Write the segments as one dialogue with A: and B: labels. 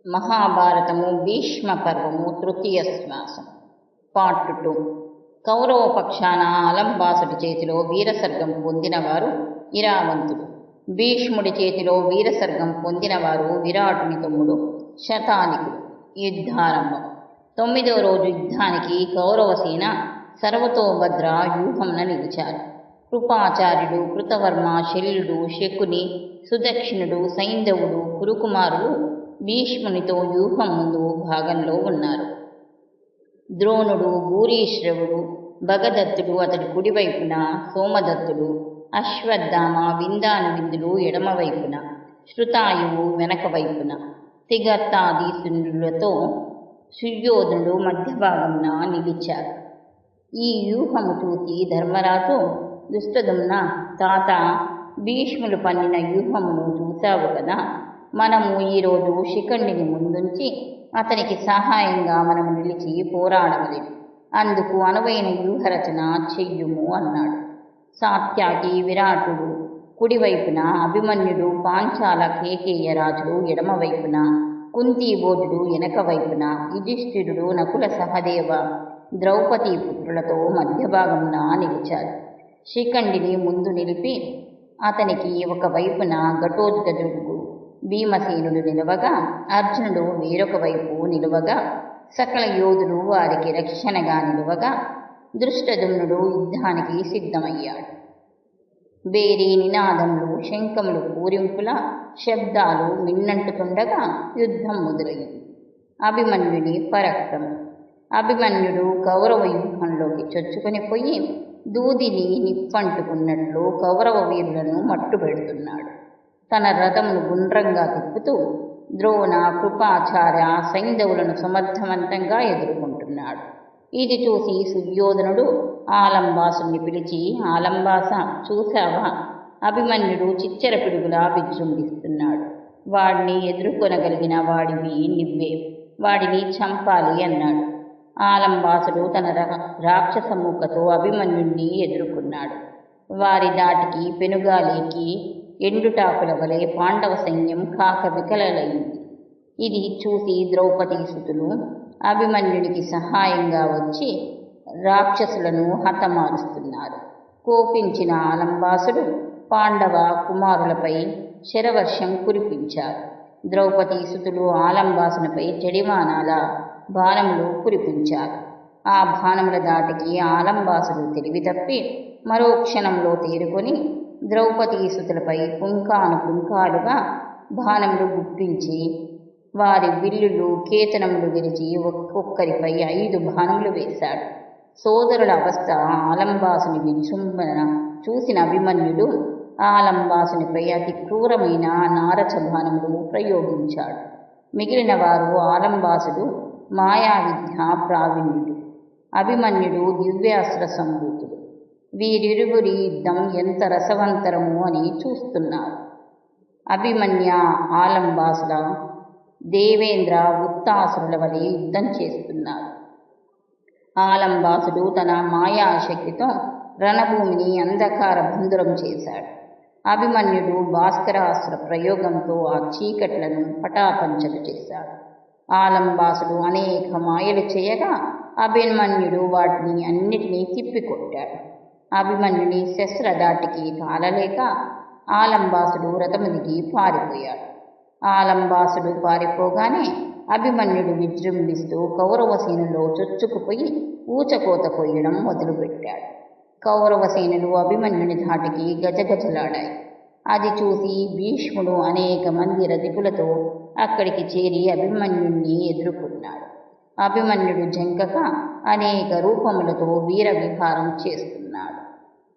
A: మహాభారతము భీష్మ పర్వము తృతీయ శ్వాసం పార్ట్ 2. కౌరవ పక్షాన అలంబాసుడి చేతిలో వీరసర్గం పొందినవారు ఇరావంతుడు. భీష్ముడి చేతిలో వీరసర్గం పొందినవారు విరాటుని తమ్ముడు శతానికుడు. యుద్ధారంభం. 9వ రోజు యుద్ధానికి కౌరవసేన సర్వతోభద్ర వ్యూహంన నిలిచారు. కృపాచార్యుడు, కృతవర్మ, శల్యుడు, శకుని, సుదక్షిణుడు, సైంధవుడు, కురుకుమారులు భీష్మునితో వ్యూహం ముందు భాగంలో ఉన్నారు. ద్రోణుడు, భూరీశ్రవుడు, భగదత్తుడు అతడి కుడివైపున, సోమదత్తుడు, అశ్వత్థామ, విందానువిందులు ఎడమవైపున, శృతాయువు వెనక వైపున, తిగర్తాదీసులతో సుయోధనుడు మధ్య భాగంన నిలిచారు. ఈ వ్యూహము చూసి ధర్మరాజు, దుష్టదుమ్న, తాత, భీష్ములు పన్నిన వ్యూహమును చూశావు కదా, మనము ఈరోజు శిఖండిని ముందుంచి అతనికి సహాయంగా మనము నిలిచి పోరాడవలేము. అందుకు అనువైన వ్యూహరచన చెయ్యుము అన్నాడు. సాత్యాకి, విరాటుడు కుడివైపున, అభిమన్యుడు, పాంచాల కేకేయ రాజుడు ఎడమవైపున, కుంతీబోధుడు వెనక వైపున, యుధిష్ఠిరుడు, నకుల సహదేవ, ద్రౌపదీ పుత్రులతో మధ్య భాగంన నిలిచారు. శిఖండిని ముందు నిలిపి అతనికి ఒకవైపున ఘటోత్కచుడు భీమసేనుడు నిలవగా, అర్జునుడు వేరొక వైపు నిలువగా, సకల యోధులు వారికి రక్షణగా నిలువగా, దృష్టదుమ్నుడు యుద్ధానికి సిద్ధమయ్యాడు. బేరీ నినాదములు, శంఖములు, పూరింపుల శబ్దాలు మిన్నంటుతుండగా యుద్ధం మొదలైంది. అభిమన్యుని పరాక్రమం. అభిమన్యుడు కౌరవ వ్యూహంలోకి చొచ్చుకొని పోయి దూదిని నిప్పంటుకున్నట్లు కౌరవ వీరులను మట్టుబెడుతున్నాడు. తన రథమును గుండ్రంగా తిప్పుతూ ద్రోణ, కృపాచార్య, సైంధవులను సమర్థవంతంగా ఎదుర్కొంటున్నాడు. ఇది చూసి సుయోధనుడు ఆలంబాసుని పిలిచి, ఆలంబాస, చూశావా, అభిమన్యుడు చిచ్చెర పిడుగులా విజృంభిస్తున్నాడు. వాడిని ఎదుర్కొనగలిగిన వాడివి నువ్వే, వాడిని చంపాలి అన్నాడు. ఆలంబాసుడు తన రాక్షస మూకతో అభిమన్యుణ్ణి ఎదుర్కొన్నాడు. వారి దాటికి పెనుగాలికి ఎండుటాకుల వలె పాండవ సైన్యం కాక వికలలైంది. ఇది చూసి ద్రౌపదీసుతులు అభిమన్యునికి సహాయంగా వచ్చి రాక్షసులను హతమారుస్తున్నారు. కోపించిన ఆలంబాసుడు పాండవ కుమారులపై శరవర్షం కురిపించారు. ద్రౌపదీసుతులు ఆలంబాసునిపై చెడిమానాల బాణములు కురిపించారు. ఆ బాణముల దాటికి ఆలంబాసుడు తెలివి తప్పి మరో క్షణంలో తేరుకొని ద్రౌపదీసుతులపై పుంకాలుగా బాణములు గుప్పించి వారి విల్లులు, కేతనములు విరిచి ఒక్కొక్కరిపై 5 బాణములు వేశాడు. సోదరుల అవస్థ ఆలంబాసుని విజృంభణ చూసిన అభిమన్యుడు ఆలంబాసునిపై అతి క్రూరమైన నారచ బాణములు ప్రయోగించాడు. మిగిలిన వారు ఆలంబాసుడు మాయావిద్య ప్రావీణ్యుడు, అభిమన్యుడు దివ్యాస్త్ర సంభూతుడు. వీరిరువురి యుద్ధం ఎంత రసవంతరము అని చూస్తున్నారు. అభిమన్య, ఆలంబాసుల, దేవేంద్ర, వృత్తాసురుల వలె యుద్ధం చేస్తున్నారు. ఆలంబాసుడు తన మాయాశక్తితో రణభూమిని అంధకార బంధురం చేశాడు. అభిమన్యుడు భాస్కరాస్త్ర ప్రయోగంతో ఆ చీకట్లను పటాపంచలు చేశాడు. ఆలంబాసుడు అనేక మాయలు చేయగా అభిమన్యుడు వాటిని అన్నిటినీ తిప్పికొట్టాడు. అభిమన్యుని శస్త్రధాటికి తాళలేక ఆలంబాసుడు రథము దిగి పారిపోయాడు. ఆలంబాసుడు పారిపోగానే అభిమన్యుడు విజృంభిస్తూ కౌరవసేనలో చొచ్చుకుపోయి ఊచకోత కొయ్యడం మొదలుపెట్టాడు. కౌరవసేనలు అభిమన్యుని ధాటికి గజగజలాడాయి. అది చూసి భీష్ముడు అనేక మంది రథికులతో అక్కడికి చేరి అభిమన్యుణ్ణి ఎదుర్కొన్నాడు. అభిమన్యుడు జంకక అనేక రూపములతో వీర విహారం చేస్తున్నాడు.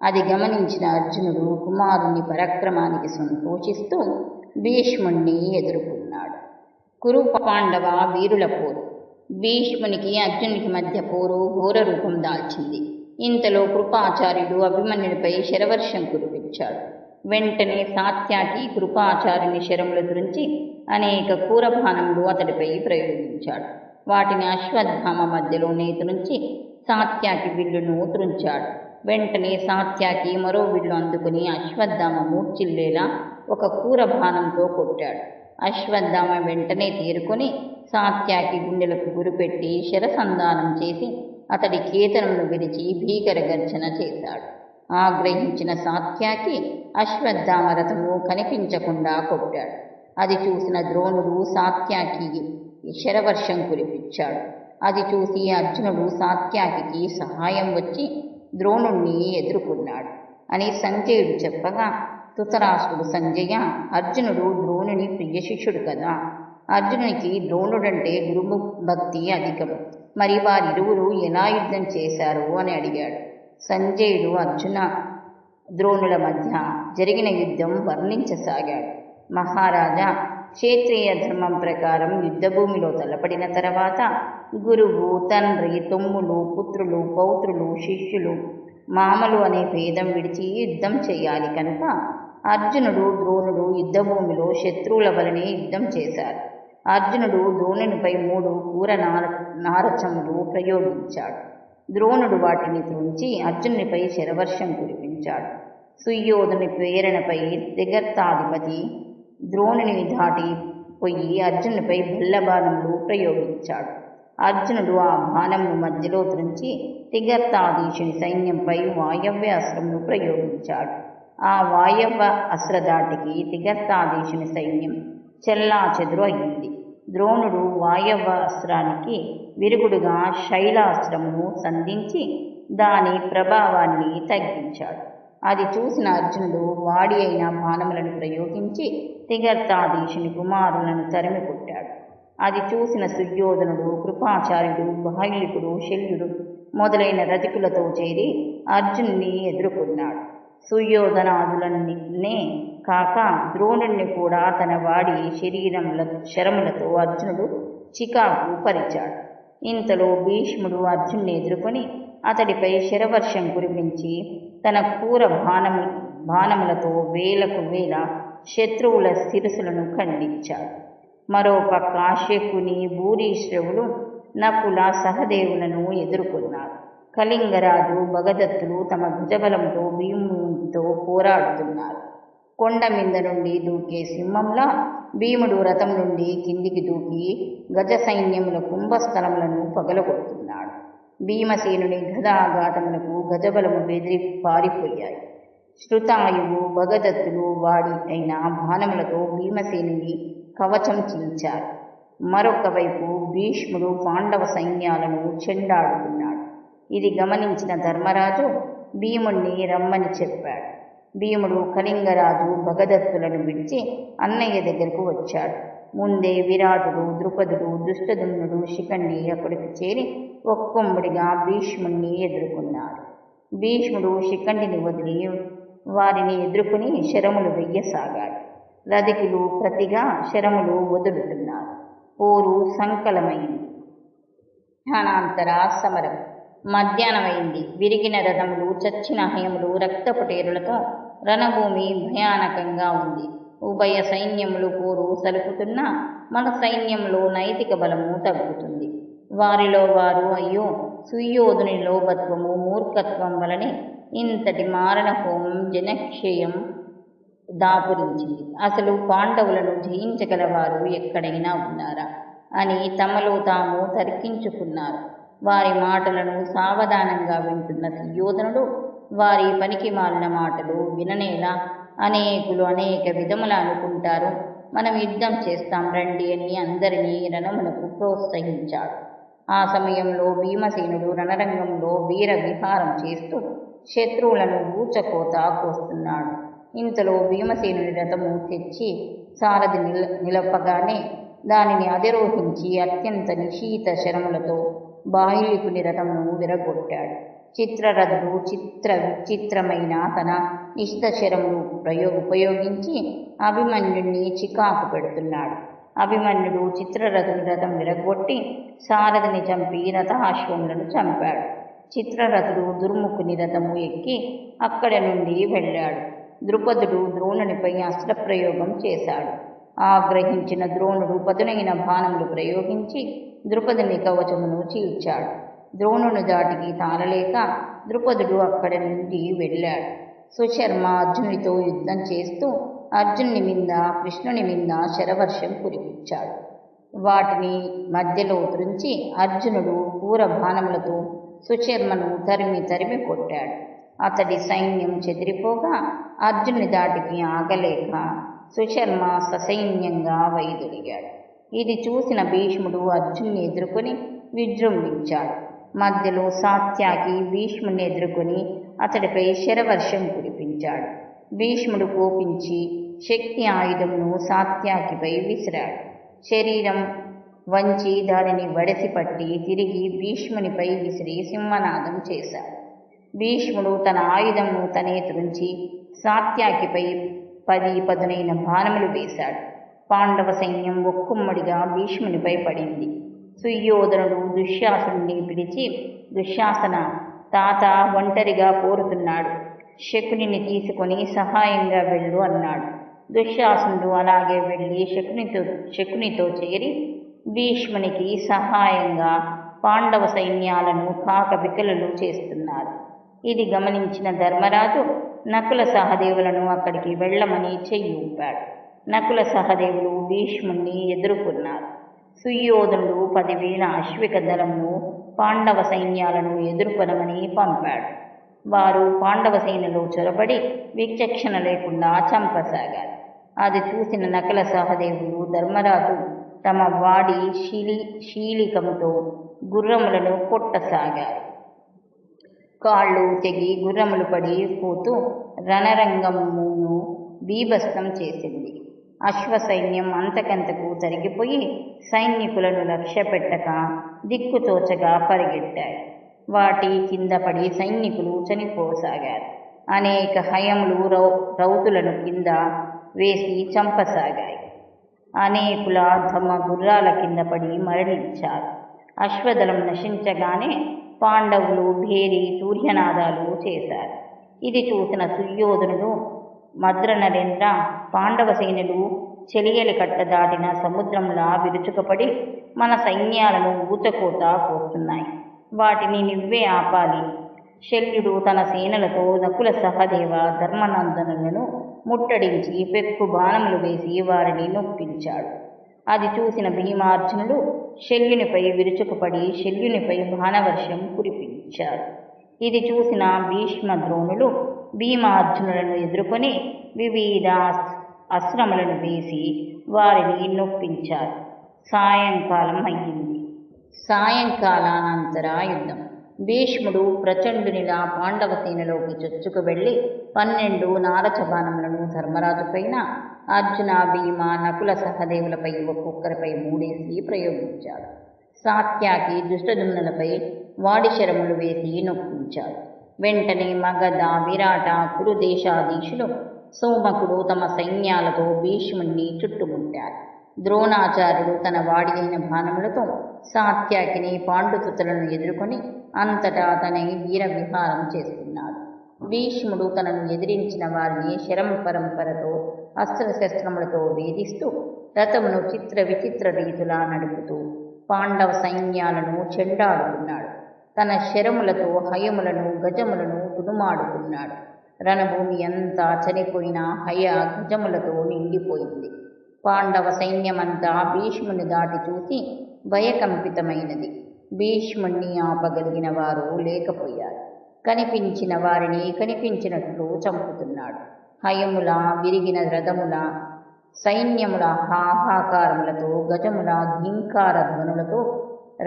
A: అది గమనించిన అర్జునుడు కుమారుని పరాక్రమానికి సంతోషిస్తూ భీష్ముణ్ణి ఎదుర్కొన్నాడు. కురు పాండవ వీరుల పోరు. భీష్మునికి అర్జునునికి మధ్య పోరు ఘోర రూపం దాల్చింది. ఇంతలో కృపాచార్యుడు అభిమన్యుడిపై శరవర్షం కురిపించాడు. వెంటనే సాత్యాకి కృపాచార్యుని శరములు ధరించి అనేక కూరబాణములు అతడిపై ప్రయోగించాడు. వాటిని అశ్వత్థామ మధ్యలో నేతునుంచి సాత్యాకి విల్లును త్రుంచాడు. వెంటనే సాత్యాకి మరో విల్లు అందుకుని అశ్వత్థామ మూర్చిల్లేలా ఒక కూర బాణంతో కొట్టాడు. అశ్వత్థామ వెంటనే తేరుకొని సాత్యకి గుండెలకు గురిపెట్టి శరసంధానం చేసి అతడి కేతనమును విరిచి భీకర గర్జన చేశాడు. ఆగ్రహించిన సాత్యకి అశ్వత్థామ రథము కనిపించకుండా కొట్టాడు. అది చూసిన ద్రోణుడు సాత్యకి శరవర్షం కురిపించాడు. అది చూసి అర్జునుడు సాత్యకి సహాయం వచ్చి ద్రోణుణ్ణి ఎదుర్కొన్నాడు అని సంజయుడు చెప్పగా, ధృతరాష్ట్రుడు సంజయ, అర్జునుడు ద్రోణుని ప్రియ శిష్యుడు కదా. అర్జునునికి ద్రోణుడంటే గురుభక్తి అధికం. మరి వారిరువురు ఎలా యుద్ధం చేశారు అని అడిగాడు. సంజయుడు అర్జున ద్రోణుల మధ్య జరిగిన యుద్ధం వర్ణించసాగాడు. మహారాజా, క్షేత్రీయ ధర్మం ప్రకారం యుద్ధభూమిలో తలపడిన తర్వాత గురువు, తండ్రి, తమ్ములు, పుత్రులు, పౌత్రులు, శిష్యులు, మామలు అనే భేదం విడిచి యుద్ధం చేయాలి కనుక అర్జునుడు, ద్రోణుడు యుద్ధభూమిలో శత్రువుల వలనే యుద్ధం చేశారు. అర్జునుడు ద్రోణునిపై 3 కూర నారచములు ప్రయోగించాడు. ద్రోణుడు వాటిని త్రుంచి అర్జునునిపై శరవర్షం కురిపించాడు. సుయోధుని ప్రేరణపై దిగర్తాధిపతి ద్రోణుని దాటి పోయి అర్జునునిపై భల్లబాణములు ప్రయోగించాడు. అర్జునుడు ఆ బాణమును మధ్యలో త్రుంచి తిగర్తాధీశుని సైన్యంపై వాయవ్య అస్త్రమును ప్రయోగించాడు. ఆ వాయవ్య అస్త్రధాటికి తిగర్తాధీశుని సైన్యం చెల్లా చెదురు అయింది. ద్రోణుడు వాయవ్య అస్త్రానికి విరుగుడుగా శైలాస్త్రమును సంధించి దాని ప్రభావాన్ని తగ్గించాడు. అది చూసిన అర్జునుడు వాడి అయిన బాణములను ప్రయోగించి తిగర్తాధీశుని కుమారులను తరిమి కొట్టాడు. అది చూసిన సుయోధనుడు, కృపాచార్యుడు, బాహ్లికుడు, శల్యుడు మొదలైన రథికులతో చేరి అర్జునుని ఎదుర్కొన్నాడు. సుయోధనాదులనే కాక ద్రోణుణ్ణి కూడా తన వాడి శరములతో అర్జునుడు చికాకు పరిచాడు. ఇంతలో భీష్ముడు అర్జునుని ఎదుర్కొని అతడిపై శరవర్షం కురిపించి తన క్రూర బాణములతో వేలకు వేల శత్రువుల శిరసులను ఖండించాడు. మరోపక్క శకుని, భూరిశ్రవులు, నకుల, సహదేవులను ఎదుర్కొన్నారు. కళింగరాజు, భగదత్తులు తమ భుజబలంతో భీమునితో పోరాడుతున్నారు. కొండ మీద నుండి దూకే సింహంలా భీముడు రథం నుండి కిందికి దూకి గజ సైన్యముల కుంభస్థలములను పగలగొడుతున్నాడు. భీమసేనుని గదాఘాతములకు గజబలము బెదిరి పారిపోయాయి. శృతాయువు, భగదత్తులు వాడి అయిన బాణములతో భీమసేనుని కవచం చీల్చారు. మరొక వైపు భీష్ముడు పాండవ సైన్యాలను చెండాడుతున్నాడు. ఇది గమనించిన ధర్మరాజు భీముణ్ణి రమ్మని చెప్పాడు. భీముడు కళింగరాజు, భగదత్తులను విడిచి అన్నయ్య దగ్గరకు వచ్చాడు. ముందే విరాటుడు, ద్రుపదుడు, దుష్టదుమ్నుడు, శిఖండి అక్కడికి చేరి ఒక్కొమ్మడిగా భీష్ముణ్ణి ఎదుర్కొన్నారు. భీష్ముడు శిఖండిని వదిలి వారిని ఎదుర్కొని శరములు వెయ్యసాగాడు. రధికులు ప్రతిగా శరములు వదులుతున్నారు. పోరు సంకలమైంది. ధ్యానాంతర సమరం మధ్యాహ్నమైంది. విరిగిన రథములు, చచ్చిన హయములు, రక్తపటేరులతో రణభూమి భయానకంగా ఉంది. ఉభయ సైన్యములు పోరు సలుపుతున్నా మన సైన్యంలో నైతిక బలము తగ్గుతుంది. వారిలో వారు అయ్యో సుయోధుని లోభత్వము, మూర్ఖత్వం వలనే ఇంతటి మారణ హోమం, జనక్షయం దాపురించింది. అసలు పాండవులను జయించగలవారు ఎక్కడైనా ఉన్నారా అని తమలో తాము తర్కించుకున్నారు. వారి మాటలను సావధానంగా వింటున్న సుయోధనుడు వారి పనికి మాలిన మాటలు విననేలా అనేకులు అనేక విధముల అనుకుంటారు. మనం యుద్ధం చేస్తాం రండి అని అందరినీ రణమునకు ప్రోత్సహించాడు. ఆ సమయంలో భీమసేనుడు రణరంగంలో వీర విహారం చేస్తూ శత్రువులను ఊచకోత కోస్తున్నాడు. ఇంతలో భీమసేనుని రథము తెచ్చి సారథి నిలపగానే దానిని అధిరోహించి అత్యంత నిశీత శరములతో బాహ్లికుని రథమును విరగొట్టాడు. చిత్రరథుడు విచిత్రమైన తన ఇష్టశరములు ఉపయోగించి అభిమన్యుణ్ణి చికాకు పెడుతున్నాడు. అభిమన్యుడు చిత్రరథుని రథం విరగొట్టి సారథిని చంపి రథాశ్వములను చంపాడు. చిత్రరథుడు దుర్ముఖుని రథము ఎక్కి అక్కడి నుండి వెళ్ళాడు. ద్రుపదుడు ద్రోణునిపై అస్త్రప్రయోగం చేశాడు. ఆగ్రహించిన ద్రోణుడు పదునైన బాణములు ప్రయోగించి ద్రుపదుని కవచమును చీల్చాడు. ద్రోణుని దాటికి తాళలేక ద్రుపదుడు అక్కడి నుండి వెళ్ళాడు. సుశర్మ అర్జునుడితో యుద్ధం చేస్తూ అర్జునుని మీద కృష్ణుని మీద శరవర్షం కురిపించాడు. వాటిని మధ్యలో త్రుంచి అర్జునుడు క్రూర బాణములతో సుశర్మను తరిమి తరిమి కొట్టాడు. అతడి సైన్యం చెదిరిపోగా అర్జునుని దాటికి ఆగలేక సుశర్మ ససైన్యంగా వైదొలిగాడు. ఇది చూసిన భీష్ముడు అర్జునుని ఎదుర్కొని విజృంభించాడు. మధ్యలో సాత్యకి భీష్ముడిని ఎదుర్కొని అతడిపై శరవర్షం కురిపించాడు. భీష్ముడు కోపించి శక్తి ఆయుధమును సాత్యకిపై విసిరాడు. శరీరం వంచి దానిని వడసి పట్టి తిరిగి భీష్మునిపై విసిరి సింహనాదం చేశాడు. భీష్ముడు తన ఆయుధమును తనే త్రుంచి సాత్యకిపై 10 పదునైన బాణములు వేశాడు. పాండవ సైన్యం ఒక్కుమ్మడిగా భీష్మునిపై పడింది. సుయోధనుడు దుశ్శాసనుడిని పిలిచి, దుశ్శాసన, తాత ఒంటరిగా పోరుతున్నాడు, శకునిని తీసుకొని సహాయంగా వెళ్ళు అన్నాడు. దుశ్శాసనుడు అలాగే వెళ్ళి శకునితో చేరి భీష్మునికి సహాయంగా పాండవ సైన్యాలను కాకబికలు చేస్తున్నారు. ఇది గమనించిన ధర్మరాజు నకుల సహదేవులను అక్కడికి వెళ్ళమని చెయ్యి ఊపాడు. నకుల సహదేవులు భీష్ముణ్ణి ఎదుర్కొన్నారు. సుయోధనుడు 10,000 అశ్విక దళమును పాండవ సైన్యాలను ఎదుర్కొనమని పంపాడు. వారు పాండవ సేనలో చొరబడి విచక్షణ లేకుండా చంపసాగారు. అది చూసిన నకుల సహదేవులు ధర్మరాజు తమ వాడి శీలికముతో గుర్రములను కొట్టసాగారు. కాళ్ళు తెగి గుర్రములు పడి పోతూ రణరంగమును బీభత్సం చేసింది. అశ్వసైన్యం అంతకంతకు తరిగిపోయి సైనికులను లక్ష్య పెట్టక దిక్కుతోచగా పరిగెట్టాయి. వాటి కింద పడి సైనికులు చనిపోసాగారు. అనేక హయములు రౌతులను కింద వేసి చంపసాగాయి. అనేకుల తమ గుర్రాల కింద పడి మరణించారు. అశ్వదళం నశించగానే పాండవులు భేరి సూర్యనాదాలు చేశారు. ఇది చూసిన సుయోధనుడు, మద్రనరేంద్ర, పాండవ సేనలు చెలియలి కట్ట దాటిన సముద్రంలా విరుచుకపడి మన సైన్యాలను ఊచకోత కోస్తున్నాయి. వాటిని నువ్వే ఆపాలి. శల్యుడు తన సేనలతో నకుల సహదేవ ధర్మనందనులను ముట్టడించి పెక్కు బాణములు వేసి వారిని నొప్పించాడు. అది చూసిన భీమార్జునుడు శల్యునిపై విరుచుకుపడి శల్యునిపై బాణవర్షం కురిపించారు. ఇది చూసిన భీష్మ ద్రోణులు భీమార్జునులను ఎదుర్కొని వివిధ అస్త్రములను వేసి వారిని నొప్పించారు. సాయంకాలం అయ్యింది. సాయంకాలానంతర యుద్ధం. భీష్ముడు ప్రచండునిలా పాండవ సేనలోకి చొచ్చుకు వెళ్ళి 12 నారచబాణములను ధర్మరాజు పైన, అర్జున, భీమ, నకుల సహదేవులపై ఒక్కొక్కరిపై 3 ప్రయోగించాడు. సాత్యకి దుష్టదుమ్నులపై వాడి శరములు వేసి నొప్పించాడు. వెంటనే మగధ, విరాట, కురు దేశాధీశులు సోమకుడు తమ సైన్యాలతో భీష్ముణ్ణి చుట్టుముట్టారు. ద్రోణాచార్యుడు తన వాడి అయిన బాణములతో సాత్యకిని, పాండుసుతులను ఎదుర్కొని అంతటా తనై వీర విహారం చేస్తున్నాడు. భీష్ముడు తనను ఎదిరించిన వారిని శరం పరంపరతో అస్త్రశస్త్రములతో వేధిస్తూ రథమును చిత్ర విచిత్ర రీతులా నడుపుతూ పాండవ సైన్యాలను చెండాడుతున్నాడు. తన శరములతో హయములను, గజములను తుడుమాడుతున్నాడు. రణభూమి అంతా చనిపోయిన హయ గజములతో నిండిపోయింది. పాండవ సైన్యమంతా భీష్ముని దాటి చూసి భయకంపితమైనది. భీష్ముణ్ణి ఆపగలిగిన వారు లేకపోయారు. కనిపించిన వారిని కనిపించినట్లు చంపుతున్నాడు. హయముల, విరిగిన రథముల, సైన్యముల హాహాకారములతో, గజముల ఘీంకార ధ్వనులతో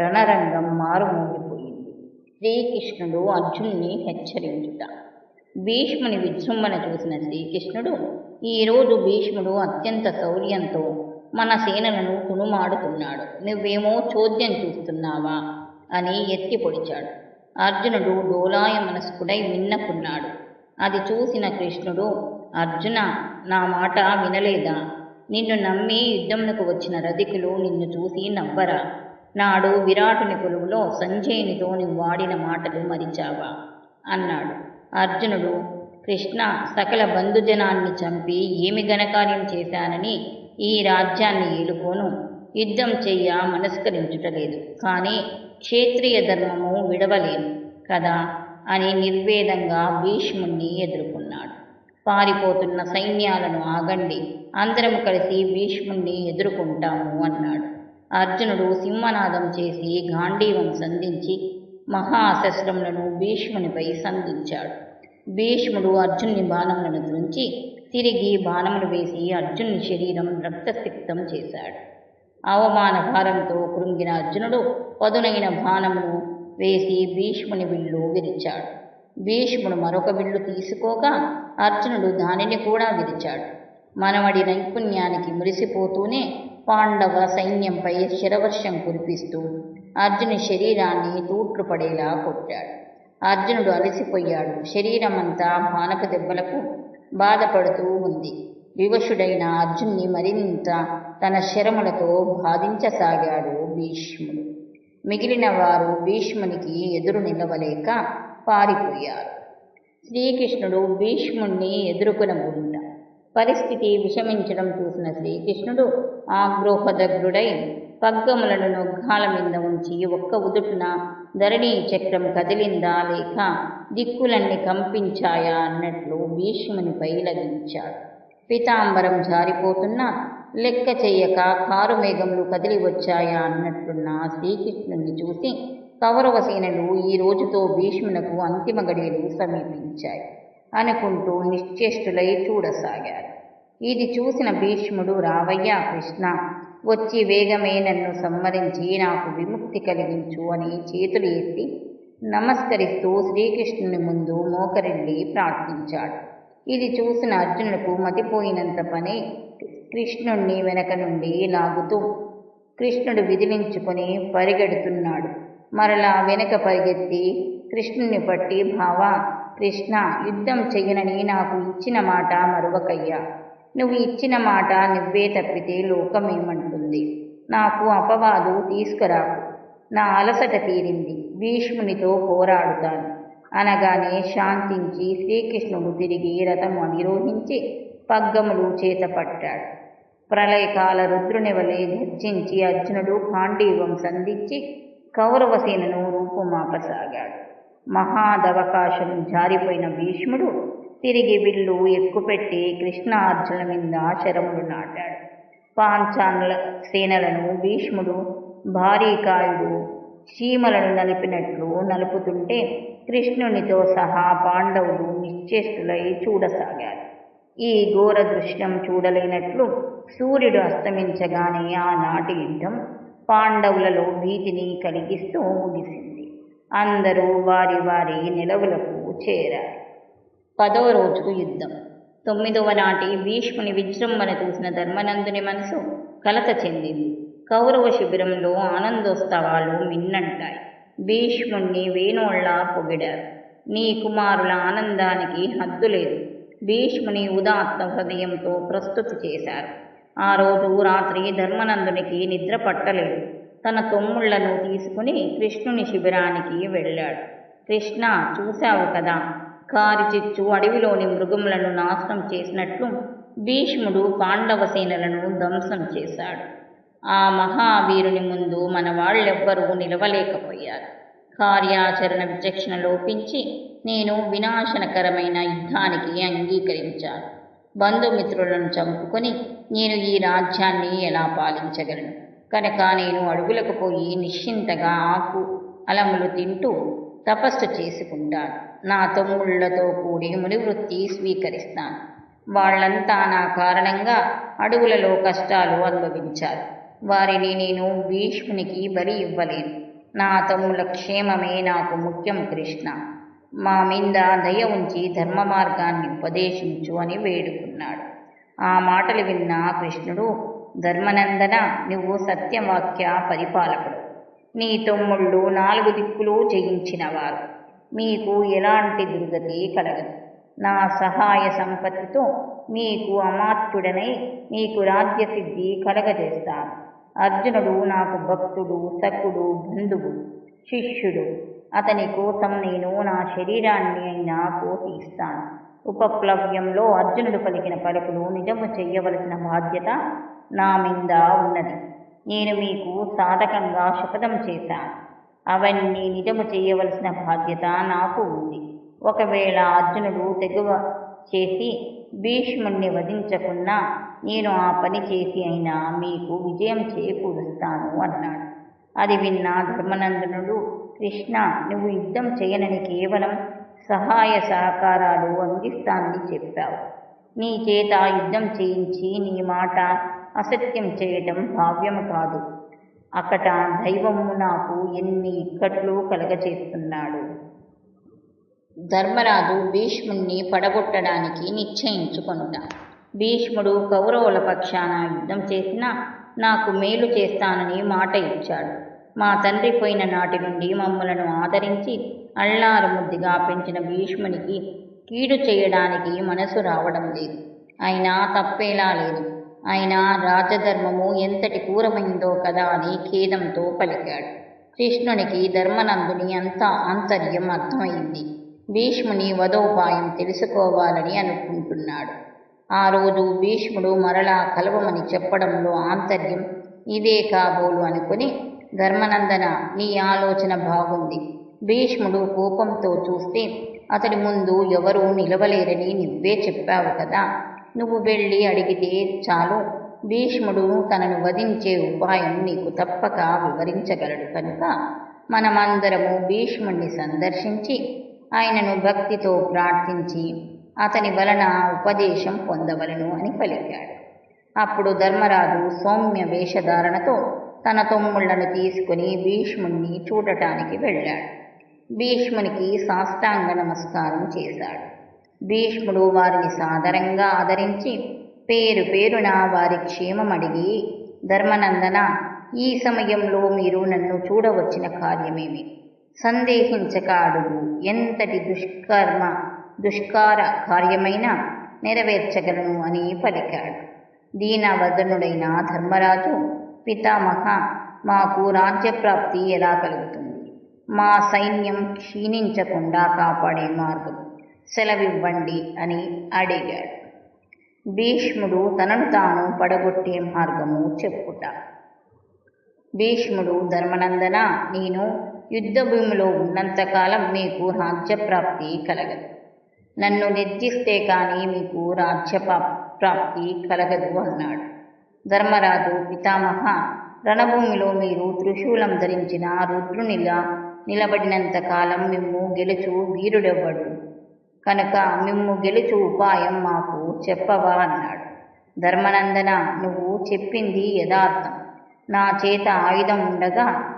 A: రణరంగం మారుమోగిపోయింది. శ్రీకృష్ణుడు అర్జునుని హెచ్చరించుట. భీష్ముని విజృంభణ చూసిన శ్రీకృష్ణుడు, ఈరోజు భీష్ముడు అత్యంత శౌర్యంతో మన సేనలను తుణుమాడుతున్నాడు, నువ్వేమో చోద్యం చూస్తున్నావా అని ఎత్తి పొడిచాడు. అర్జునుడు డోలాయ మనస్కుడై విన్నకున్నాడు. అది చూసిన కృష్ణుడు, అర్జున, నా మాట వినలేదా? నిన్ను నమ్మి యుద్ధమునకు వచ్చిన రథికులు నిన్ను చూసి నవ్వరా? నాడు విరాటుని కొలువులో సంజయునితో నువ్వు వాడిన మాటలు మరిచావా అన్నాడు. అర్జునుడు, కృష్ణ, సకల బంధుజనాన్ని చంపి ఏమి ఘనకార్యం చేశానని ఈ రాజ్యాన్ని ఏలుకోను, యుద్ధం చెయ్య మనస్కరించుటలేదు, కానీ క్షేత్రీయ ధర్మము విడవలేను కదా అని నిర్వేదంగా భీష్ముణ్ణి ఎదుర్కొన్నాడు. పారిపోతున్న సైన్యాలను ఆగండి, అందరం కలిసి భీష్ముణ్ణి ఎదుర్కొంటాము అన్నాడు. అర్జునుడు సింహనాదం చేసి గాంధీవం సంధించి మహాశస్త్రములను భీష్మునిపై సంధించాడు. భీష్ముడు అర్జునుని బాణములను త్రుంచి తిరిగి బాణములు వేసి అర్జునుని శరీరం రక్తసిక్తం చేశాడు. అవమాన భారంతో కృంగిన అర్జునుడు పదునైన బాణమును వేసి భీష్ముని విల్లు విరిచాడు. భీష్ముడు మరొక విల్లు తీసుకోగా అర్జునుడు దానిని కూడా విరిచాడు. మనవడి నైపుణ్యానికి మురిసిపోతూనే పాండవ సైన్యంపై శరవర్షం కురిపిస్తూ అర్జుని శరీరాన్ని తూట్లుపడేలా కొట్టాడు. అర్జునుడు అలసిపోయాడు. శరీరమంతా బాణపు దెబ్బలకు బాధపడుతూ ఉంది. వివశుడైన అర్జున్ని మరింత తన శరములతో బాధించసాగాడు భీష్ముడు. మిగిలిన వారు భీష్మునికి ఎదురు నిలవలేక పారిపోయారు. శ్రీకృష్ణుడు భీష్ముణ్ణి ఎదుర్కొనకుండా పరిస్థితి విషమించడం చూసిన శ్రీకృష్ణుడు ఆగ్రోహదగ్రుడై పగ్గములను నొగ్గాల మీద ఉంచి ఒక్క ఉదుటున ధరణీ చక్రం కదిలిందా లేక దిక్కులన్నీ కంపించాయా అన్నట్లు భీష్మునిపై లగించాడు. పీతాంబరం జారిపోతున్నా లెక్క చెయ్యక కారు మేఘములు కదిలి వచ్చాయా అన్నట్లున్న శ్రీకృష్ణుణ్ణి చూసి కౌరవ సేనలు ఈ రోజుతో భీష్మునకు అంతిమ గడియలు సమీపించాయి అనుకుంటూ నిశ్చేష్టులై చూడసాగారు. ఇది చూసిన భీష్ముడు, రావయ్యా కృష్ణ, వచ్చి వేగమే నన్ను సంహరించి నాకు విముక్తి కలిగించు అని చేతులు ఎత్తి నమస్కరిస్తూ శ్రీకృష్ణుని ముందు మోకరిల్లి ప్రార్థించాడు. ఇది చూసిన అర్జునుడికి మతిపోయినంత పని కృష్ణుణ్ణి వెనక నుండి లాగుతూ కృష్ణుడు విదిలించుకొని పరిగెడుతున్నాడు. మరలా వెనక పరిగెత్తి కృష్ణుని పట్టి, భావా కృష్ణ, యుద్ధం చెయ్యనని నాకు ఇచ్చిన మాట మరువకయ్యా. నువ్వు ఇచ్చిన మాట నువ్వే తప్పితే లోకమేమంటుంది? నాకు అపవాదు తీసుకురాకు. నా అలసట తీరింది, భీష్మునితో పోరాడుతాను అనగానే శాంతించి శ్రీకృష్ణుడు తిరిగి రథము అధిరోహించి పగ్గములు చేతపట్టాడు. ప్రళయకాల రుద్రుని వలె గర్జించి అర్జునుడు గాంధీవం సంధించి కౌరవసేనను రూపుమాపసాగాడు. మహాదవకాశం జారిపోయిన భీష్ముడు తిరిగి విల్లు ఎక్కుపెట్టి కృష్ణార్జునుల మీద శరములు నాటాడు. పాంచాల సేనలను భీష్ముడు భారీకాయుడు చీమలను నలిపినట్లు నలుపుతుంటే కృష్ణునితో సహా పాండవులు నిశ్చేష్టులై చూడసాగారు. ఈ ఘోర దృశ్యం చూడలేనట్లు సూర్యుడు అస్తమించగానే ఆనాటి యుద్ధం పాండవులలో భీతిని కలిగిస్తూ ముగిసింది. అందరూ వారి వారి నిలవులకు చేరారు. 10వ రోజు యుద్ధం. 9వ నాటి భీష్ముని విజృంభణ చూసిన ధర్మనందుని మనసు కలత చెందింది. కౌరవ శిబిరంలో ఆనందోత్సవాలు మిన్నంటాయి. భీష్ముణ్ణి వేణోళ్లా పొగిడారు. నీ కుమారుల ఆనందానికి హద్దు లేదు. భీష్ముని ఉదాత్త హృదయంతో ప్రస్తుతి చేశారు. ఆ రోజు రాత్రి ధర్మనందునికి నిద్ర పట్టలేదు. తన తమ్ముళ్లను తీసుకుని కృష్ణుని శిబిరానికి వెళ్ళాడు. కృష్ణ, చూశావు కదా, కారిచిచ్చు అడవిలోని మృగములను నాశనం చేసినట్లు భీష్ముడు పాండవ సేనలను ధ్వంసం చేశాడు. ఆ మహావీరుని ముందు మన వాళ్ళెవ్వరూ నిలవలేకపోయారు. కార్యాచరణ విచక్షణ లోపించి నేను వినాశనకరమైన యుద్ధానికి అంగీకరించాను. బంధుమిత్రులను చంపుకొని నేను ఈ రాజ్యాన్ని ఎలా పాలించగలను? కనుక నేను అడవులకు పోయి నిశ్చింతగా ఆకు అలములు తింటూ తపస్సు చేసుకుంటాను. నా తమ్ముళ్లతో కూడి మునివృత్తి స్వీకరిస్తాను. వాళ్ళంతా నా కారణంగా అడవులలో కష్టాలు అనుభవించారు. వారిని నేను భీష్మునికి బలి ఇవ్వలేను. నా తమ్ముల క్షేమమే నాకు ముఖ్యం కృష్ణ. మా మీద దయ ఉంచి ధర్మ మార్గాన్ని ఉపదేశించు అని వేడుకున్నాడు. ఆ మాటలు విన్న కృష్ణుడు, ధర్మనందన, నువ్వు సత్యవాక్య పరిపాలకుడు. నీ తమ్ముళ్ళు 4 దిక్కులు జయించినవారు. మీకు ఎలాంటి దుర్గతి కలగదు. నా సహాయ సంపత్తితో మీకు అమాత్యుడనై నీకు రాజ్యసిద్ధి కలగజేస్తాను. అర్జునుడు నాకు భక్తుడు, సఖుడు, బంధువు, శిష్యుడు. అతని కోసం నేను నా శరీరాన్ని అయినా కోసి ఇస్తాను. ఉపప్లవ్యంలో అర్జునుడు పలికిన పలుకులు నిజము చెయ్యవలసిన బాధ్యత నా మీద ఉన్నది. నేను మీకు సాధకంగా శపథం చేశాను. అవన్నీ నిజము చేయవలసిన బాధ్యత నాకు ఉంది. ఒకవేళ అర్జునుడు తెగువ చేసి భీష్ముణ్ణి వధించకున్నా నేను ఆ పని చేసి అయినా మీకు విజయం చేకూరుస్తాను అన్నాడు. అది విన్న ధర్మనందనుడు, కృష్ణ, నువ్వు యుద్ధం చేయనని కేవలం సహాయ సహకారాలు అందిస్తానని చెప్పావు. నీ చేత యుద్ధం చేయించి నీ మాట అసత్యం చేయటం భావ్యము కాదు. అకట దైవము నాకు ఎన్ని ఇక్కట్లు కలగచేస్తున్నాడు. ధర్మరాజు భీష్ముణ్ణి పడగొట్టడానికి నిశ్చయించుకొనుట. భీష్ముడు కౌరవుల పక్షాన యుద్ధం చేసినా నాకు మేలు చేస్తానని మాట ఇచ్చాడు. మా తండ్రి పోయిన నాటి నుండి మమ్మలను ఆదరించి అల్లారు ముద్దుగా పెంచిన భీష్మునికి కీడు చేయడానికి మనసు రావడం లేదు. అయినా తప్పేలా లేదు. అయినా రాజధర్మము ఎంతటి క్రూరమైందో కదా అని ఖేదంతో పలికాడు. కృష్ణునికి ధర్మనందుని అంత ఆంతర్యం అర్థమైంది. భీష్ముని వధోపాయం తెలుసుకోవాలని అనుకుంటున్నాడు. ఆ రోజు భీష్ముడు మరలా కలవమని చెప్పడంలో ఆంతర్యం ఇదే కాబోలు అనుకుని, ధర్మనందన, నీ ఆలోచన బాగుంది. భీష్ముడు కోపంతో చూస్తే అతడి ముందు ఎవరూ నిలవలేరని నువ్వే చెప్పావు కదా. నువ్వు వెళ్ళి అడిగితే చాలు. భీష్ముడు తనను వధించే ఉపాయం నీకు తప్పక వివరించగలడు కనుక మనమందరము భీష్ముణ్ణి సందర్శించి ఆయనను భక్తితో ప్రార్థించి అతని వలన ఉపదేశం పొందవలను అని పలికాడు. అప్పుడు ధర్మరాజు సౌమ్య వేషధారణతో తన తమ్ముళ్లను తీసుకుని భీష్ముణ్ణి చూడటానికి వెళ్ళాడు. భీష్మునికి సాష్టాంగ నమస్కారం చేశాడు. భీష్ముడు వారిని సాదరంగా ఆదరించి పేరు పేరున వారి క్షేమం అడిగి, ధర్మనందన, ఈ సమయంలో మీరు నన్ను చూడవచ్చిన కార్యమేమి? సందేహించక అడుగు. ఎంతటి దుష్కార కార్యమైనా నెరవేర్చగలను అని పలికాడు. దీనవదనుడైన ధర్మరాజు, పితామహ, మాకు రాజ్యప్రాప్తి ఎలా కలుగుతుంది? మా సైన్యం క్షీణించకుండా కాపాడే మార్గం సెలవివ్వండి అని అడిగాడు. భీష్ముడు తనను తాను పడగొట్టే మార్గము చెప్పుట. భీష్ముడు, ధర్మనందన, నేను యుద్ధభూమిలో ఉన్నంతకాలం మీకు రాజ్యప్రాప్తి కలగదు. నన్ను నిర్జిస్తే కానీ మీకు రాజ్యప్రాప్తి కలగదు అన్నాడు. ధర్మరాజు, పితామహ, రణభూమిలో మీరు త్రిశూలం ధరించిన రుద్రునిలా నిలబడినంతకాలం మిమ్ము గెలుచు వీరుడెవ్వడు కనుక మిమ్ము గెలుచు ఉపాయం మాకు చెప్పవా అన్నాడు. ధర్మనందన, నువ్వు చెప్పింది యథార్థం. నా చేత ఆయుధం ఉండగా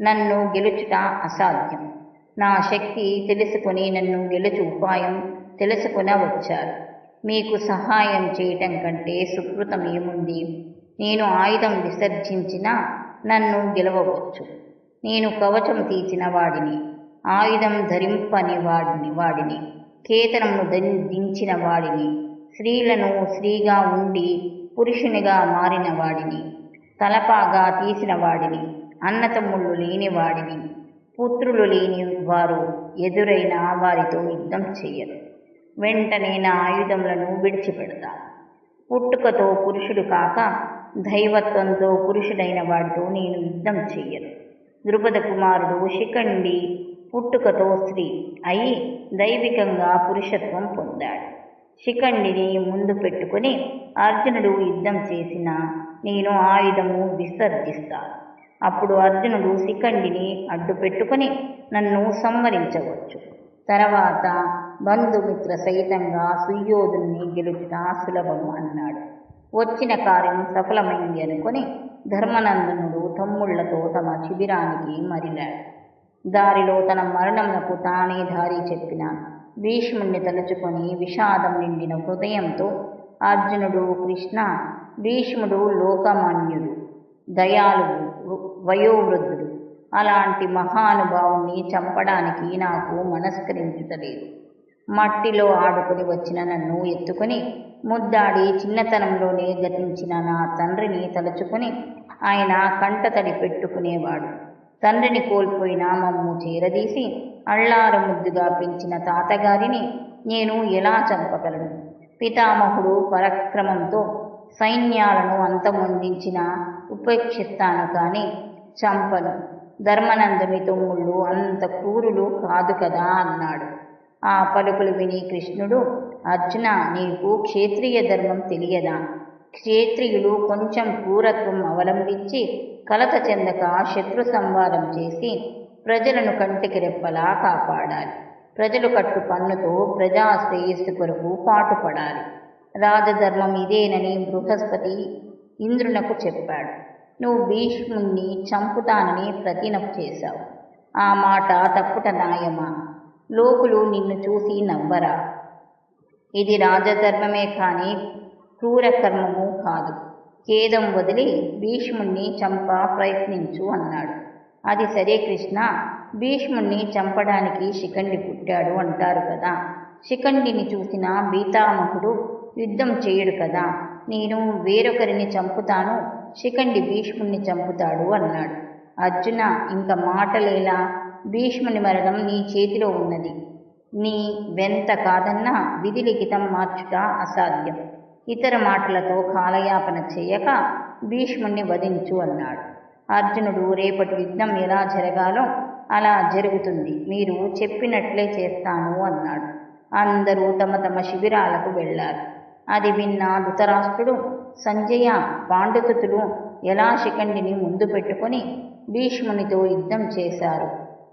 A: నన్ను గెలుచుట అసాధ్యం. నా శక్తి తెలుసుకొని నన్ను గెలుచు ఉపాయం తెలుసుకొనవచ్చారు. మీకు సహాయం చేయటం కంటే సుకృతం ఏముంది? నేను ఆయుధం విసర్జించినా నన్ను గెలవవచ్చు. నేను కవచం తీసిన వాడిని, ఆయుధం ధరింపని వాడిని, కేతనమును దించిన వాడిని, స్త్రీలను స్త్రీగా ఉండి పురుషునిగా మారిన వాడిని, తలపాగా తీసిన వాడిని, అన్నతమ్ముళ్ళు లేని వాడిని, పుత్రులు లేని వారు ఎదురైన వారితో యుద్ధం చెయ్యరు. వెంటనే నా ఆయుధములను విడిచిపెడతాను. పుట్టుకతో పురుషుడు కాక దైవత్వంతో పురుషుడైన వాడితో నేను యుద్ధం చెయ్యను. ద్రుపద కుమారుడు శిఖండి పుట్టుకతో స్త్రీ అయి దైవికంగా పురుషత్వం పొందాడు. శిఖండిని ముందు పెట్టుకుని అర్జునుడు యుద్ధం చేసినా నేను ఆయుధము విసర్జిస్తాను. అప్పుడు అర్జునుడు శిఖండిని అడ్డు పెట్టుకుని నన్ను సంహరించవచ్చు. తర్వాత బంధుమిత్ర సహితంగా సుయోధుణ్ణి గెలుచుట సులభం అన్నాడు. వచ్చిన కార్యం సఫలమైంది అనుకుని ధర్మనందనుడు తమ్ముళ్లతో తమ శిబిరానికి మరిలాడు. దారిలో తన మరణమునకు తానే దారి చెప్పిన భీష్ముణ్ణి తలుచుకొని విషాదం నిండిన హృదయంతో అర్జునుడు, కృష్ణ, భీష్ముడు లోకమాన్యుడు, దయాళువు, వయోవృద్ధుడు. అలాంటి మహానుభావుణ్ణి చంపడానికి నాకు మనస్కరించుటలేదు. మట్టిలో ఆడుకుని వచ్చిన నన్ను ఎత్తుకుని ముద్దాడి చిన్నతనంలోనే గతించిన నా తండ్రిని తలుచుకుని ఆయన కంటతడి పెట్టుకునేవాడు. తండ్రిని కోల్పోయిన మమ్ము చేరదీసి అళ్ళారు ముద్దుగా పెంచిన తాతగారిని నేను ఎలా చంపగలను? పితామహుడు పరాక్రమంతో సైన్యాలను అంతమొందించిన ఉపేక్షిస్తాను కానీ చంపను. ధర్మనందుని తమ్ముళ్ళు అంత క్రూరులు కాదు కదా అన్నాడు. ఆ పలుకులు విని కృష్ణుడు, అర్జున, నీకు క్షేత్రీయ ధర్మం తెలియదా? క్షేత్రియులు కొంచెం క్రూరత్వం అవలంబించి కలత చెందక శత్రు సంహారం చేసి ప్రజలను కంటికి రెప్పలా కాపాడాలి. ప్రజలు కట్టు పన్నుతో ప్రజా శ్రేయస్సు కొరకు పాటుపడాలి. రాజధర్మం ఇదేనని బృహస్పతి ఇంద్రునకు చెప్పాడు. నువ్వు భీష్ముణ్ణి చంపుతానని ప్రతిజ్ఞ చేశావు. ఆ మాట తప్పుట న్యాయమా? లోకులు నిన్ను చూసి నవ్వరా? ఇది రాజధర్మమే కాని క్రూర కర్మము కాదు. ఖేదం వదిలి భీష్ముణ్ణి చంప ప్రయత్నించు అన్నాడు. అది సరే కృష్ణ, భీష్ముణ్ణి చంపడానికి శిఖండి పుట్టాడు అంటారు కదా. శిఖండిని చూసిన పితామహుడు యుద్ధం చేయడు కదా. నేను వేరొకరిని చంపుతాను, శిఖండి భీష్ముణ్ణి చంపుతాడు అన్నాడు. అర్జున, ఇంక మాటలేలా? భీష్ముని మరణం నీ చేతిలో ఉన్నది. నీ వెంత కాదన్నా విధి లిఖితం మార్చుట అసాధ్యం. ఇతర మాటలతో కాలయాపన చేయక భీష్ముణ్ణి వధించు అన్నాడు. అర్జునుడు, రేపటి యుద్ధం ఎలా జరగాలో అలా జరుగుతుంది. మీరు చెప్పినట్లే చేస్తాను అన్నాడు. అందరూ తమ తమ శిబిరాలకు వెళ్ళారు. అది విన్న ధృతరాష్ట్రుడు, సంజయ, పాండుసుతులు ఎలా శిఖండిని ముందు పెట్టుకుని భీష్మునితో యుద్ధం చేశారు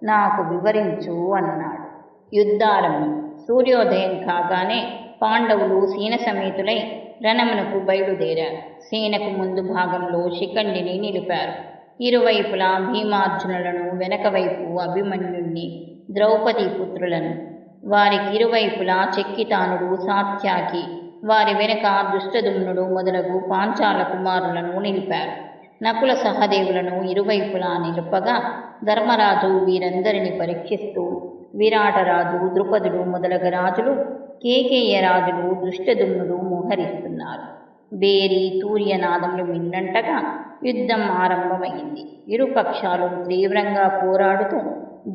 A: నాకు వివరించు అన్నాడు. యుద్ధారంభం. సూర్యోదయం కాగానే పాండవులు సేన సమేతులై రణమునకు బయలుదేరారు. సేనకు ముందు భాగంలో శిఖండిని నిలిపారు. ఇరువైపులా భీమార్జునులను, వెనక వైపు అభిమన్యుణ్ణి, ద్రౌపదీ పుత్రులను, వారికి ఇరువైపులా చెక్కితానుడు, సాత్యాకి, వారి వెనుక దుష్టదుమ్నుడు మొదలగు పాంచాల కుమారులను నిలిపారు. నకుల సహదేవులను ఇరువైపులా నిలుపగా ధర్మరాజు వీరందరిని పరీక్షిస్తూ విరాటరాజు, ద్రుపదుడు మొదలగు రాజులు, కేకేయ రాజులు, దుష్టదుమ్నుడు మోహరిస్తున్నారు. బేరి తూర్యనాదములు మిన్నంటగా యుద్ధం ఆరంభమైంది. ఇరుపక్షాలు తీవ్రంగా పోరాడుతూ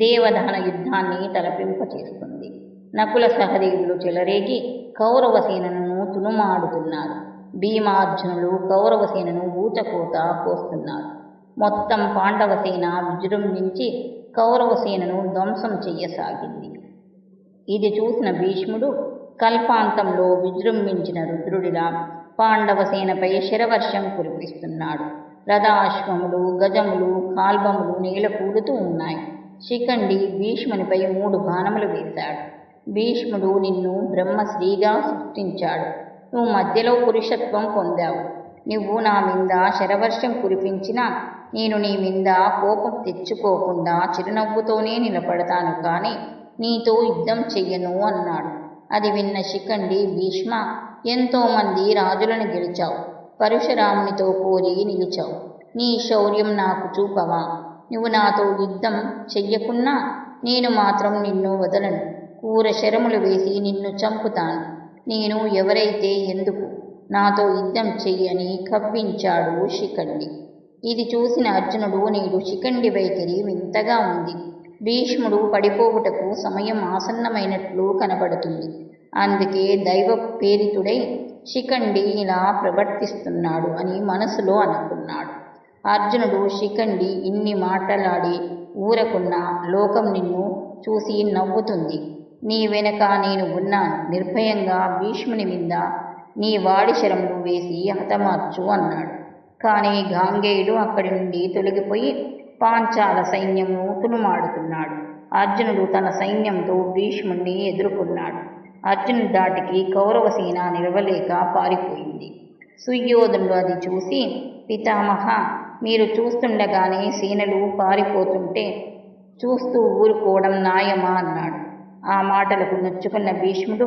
A: దేవదహన యుద్ధాన్ని తలపింపచేస్తుంది. నకుల సహదేవులు చెలరేగి కౌరవసేనను తునుమాడుతున్నారు. భీమార్జునులు కౌరవసేనను ఊచకోత కోస్తున్నారు. మొత్తం పాండవసేన విజృంభించి కౌరవసేనను ధ్వంసం చెయ్యసాగింది. ఇది చూసిన భీష్ముడు కల్పాంతంలో విజృంభించిన రుద్రుడిలా పాండవసేనపై శరవర్షం కురిపిస్తున్నాడు. రథాశ్వములు, గజములు, కాల్బములు నేల కూలుతూ ఉన్నాయి. శిఖండి భీష్మునిపై 3 బాణములు వేశాడు. భీష్ముడు, నిన్ను బ్రహ్మశ్రీగా సృష్టించాడు. నువ్వు మధ్యలో పురుషత్వం పొందావు. నువ్వు నా మీద శరవర్షం కురిపించినా నేను నీ మీద కోపం తెచ్చుకోకుండా చిరునవ్వుతోనే నిలబడతాను, కానీ నీతో యుద్ధం చెయ్యను అన్నాడు. అది విన్న శిఖండి, భీష్మ, ఎంతోమంది రాజులను గెలిచావు, పరశురామునితో పోరి నిలిచావు. నీ శౌర్యం నాకు చూపవా? నువ్వు నాతో యుద్ధం చెయ్యకున్నా నేను మాత్రం నిన్ను వదలను. కూర శరములు వేసి నిన్ను చంపుతాను. నేను ఎవరైతే ఎందుకు, నాతో యుద్ధం చెయ్యని కవ్వించాడు శిఖండి. ఇది చూసిన అర్జునుడు, నేడు శిఖండి వైఖరి వింతగా ఉంది. భీష్ముడు పడిపోవుటకు సమయం ఆసన్నమైనట్లు కనబడుతుంది. అందుకే దైవ ప్రేరితుడై శిఖండి ఇలా ప్రవర్తిస్తున్నాడు అని మనసులో అనుకున్నాడు. అర్జునుడు, శిఖండి ఇన్ని మాటలాడి ఊరకున్న లోకం నిన్ను చూసి నవ్వుతుంది. నీ వెనక నేను ఉన్నాను. నిర్భయంగా భీష్ముని మీద నీ వాడి శరములు వేసి హతమార్చు అన్నాడు. కానీ గాంగేయుడు అక్కడి నుండి తొలగిపోయి పాంచాల సైన్యము తునుమాడుతున్నాడు. అర్జునుడు తన సైన్యంతో భీష్ముణ్ణి ఎదుర్కొన్నాడు. అర్జునుడి దాటికి కౌరవసేన నిలవలేక పారిపోయింది. సుయోధనుడు అది చూసి, పితామహ, మీరు చూస్తుండగానే సేనలు పారిపోతుంటే చూస్తూ ఊరుకోవడం న్యాయమా అన్నాడు. ఆ మాటలకు నొచ్చుకున్న భీష్ముడు,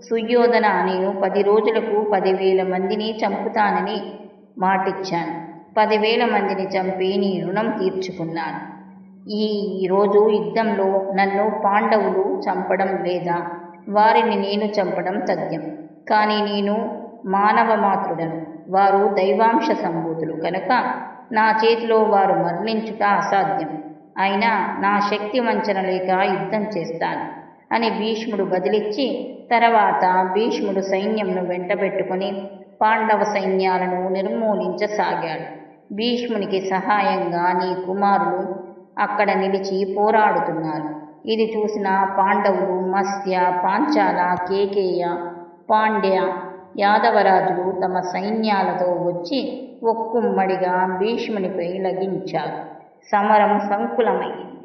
A: సుయోధన, నేను 10 రోజులకు 10,000 మందిని చంపుతానని మాటిచ్చాను. 10,000 మందిని చంపి నీ రుణం తీర్చుకున్నాను. ఈ రోజు యుద్ధంలో నన్ను పాండవులు చంపడం లేదా వారిని నేను చంపడం తథ్యం. కానీ నేను మానవ మాతృడను, వారు దైవాంశ సంభూతులు కనుక నా చేతిలో వారు మరణించుట అసాధ్యం. అయినా నా శక్తి వంచన లేక యుద్ధం చేస్తాను అని భీష్ముడు బదిలిచ్చి, తర్వాత భీష్ముడు సైన్యంను వెంటబెట్టుకుని పాండవ సైన్యాలను నిర్మూలించసాగాడు. భీష్మునికి సహాయంగా నీ కుమారులు అక్కడ నిలిచి పోరాడుతున్నారు. ఇది చూసిన పాండవులు, మత్స్య, పాంచాల, కేకేయ పాండ్య యాదవరాజులు తమ సైన్యాలతో వచ్చి ఒక్కుమ్మడిగా భీష్మునిపై లగించారు. సమరం సంకులమైంది.